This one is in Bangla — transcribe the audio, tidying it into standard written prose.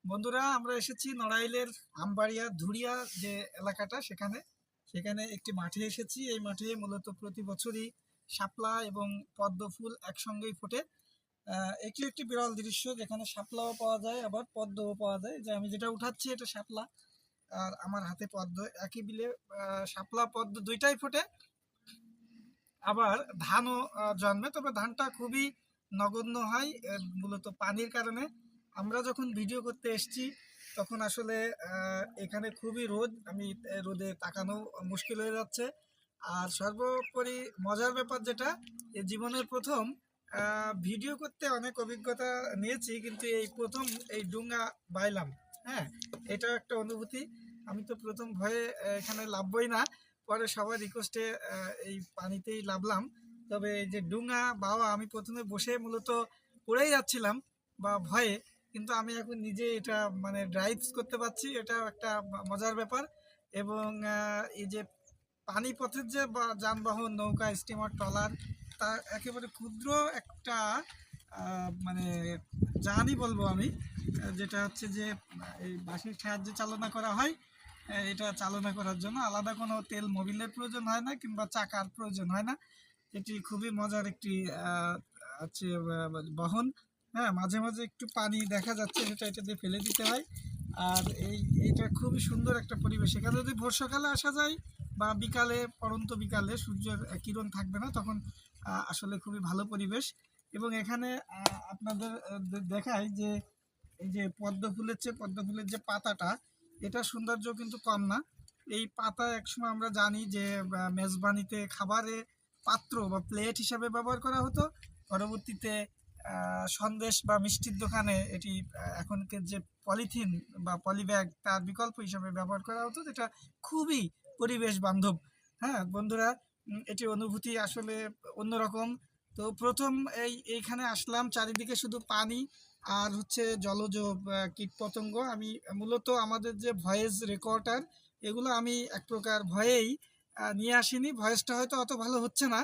বন্ধুরা, আমরা এসেছি নড়াইলের আমবাড়িয়া ধুরিয়া যে এলাকাটা, সেখানে সেখানে একটি মাঠে এসেছি। এই মাঠে মূলত প্রতি বছরই শাপলা এবং পদ্ম ফুল একসঙ্গেই ফোটে। এটি একটি বিরল দৃশ্য, যেখানে শাপলাও পাওয়া যায় আবার পদ্মও পাওয়া যায়। যে আমি যেটা উঠাচ্ছি এটা শাপলা, আর আমার হাতে পদ্ম। একই বিলে শাপলা পদ্ম দুইটাই ফোটে। আবার ধানও জন্মে, তবে ধানটা খুবই নগণ্য হয় মূলত পানির কারণে। আমরা যখন ভিডিও করতে এসেছি তখন আসলে এখানে খুবই রোদ, আমি রোদে তাকানো মুশকিল হয়ে যাচ্ছে। আর সর্বোপরি মজার ব্যাপার যেটা, এই জীবনের প্রথম ভিডিও করতে অনেক অভিজ্ঞতা নিয়েছি, কিন্তু এই প্রথম এই ডুঙ্গা বাইলাম। হ্যাঁ, এটাও একটা অনুভূতি। আমি তো প্রথম ভয়ে এখানে নামবই না, পরে সবার রিকোয়েস্টে এই পানিতেই নামলাম। তবে এই যে ডুঙ্গা বাওয়া, আমি প্রথমে বসে মূলত পড়েই যাচ্ছিলাম বা ভয়ে, কিন্তু আমি এখন নিজে এটা মানে ড্রাইভস করতে পারছি, এটাও একটা মজার ব্যাপার। এবং এই যে পানিপথের যে যানবাহন, নৌকা, স্টিমার, ট্রলার, তা একেবারে ক্ষুদ্র একটা মানে জাহাজই বলবো আমি, যেটা হচ্ছে যে এই বাঁশের সাহায্যে চালনা করা হয়। এটা চালনা করার জন্য আলাদা কোনো তেল মোবিলের প্রয়োজন হয় না, কিংবা চাকার প্রয়োজন হয় না। এটি খুবই মজার একটি হচ্ছে বহন। হ্যাঁ, মাঝে মাঝে একটু পানি দেখা যাচ্ছে, সেটা এটা দিয়ে ফেলে দিতে হয়। আর এইটা খুবই সুন্দর একটা পরিবেশ। এখানে যদি ভোর সকালে আসা যায় বা বিকালে, পড়ন্ত বিকালে সূর্যের কিরণ থাকবে না, তখন আসলে খুবই ভালো পরিবেশ। এবং এখানে আপনাদের দেখাই যে এই যে পদ্ম ফুলের যে পাতাটা, এটা সৌন্দর্য কিন্তু কম না। এই পাতা একসময় আমরা জানি যে মেজবানিতে খাবারে পাত্র বা প্লেট হিসাবে ব্যবহার করা হতো। পরবর্তীতে সন্দেশ বা মিষ্টির দোকানে এটি এখনকার যে পলিথিন বা পলিব্যাগ, তার বিকল্প হিসাবে ব্যবহার করা হতো, যেটা খুবই পরিবেশ বান্ধব। হ্যাঁ বন্ধুরা, এটি অনুভূতি আসলে অন্যরকম। তো প্রথম এইখানে আসলাম, চারিদিকে শুধু পানি আর হচ্ছে জলজ কীটপতঙ্গ। আমি মূলত আমাদের যে ভয়েস রেকর্ডার, এগুলো আমি এক প্রকার ভয়েই নিয়ে আসিনি। ভয়েসটা হয়তো অত ভালো হচ্ছে না,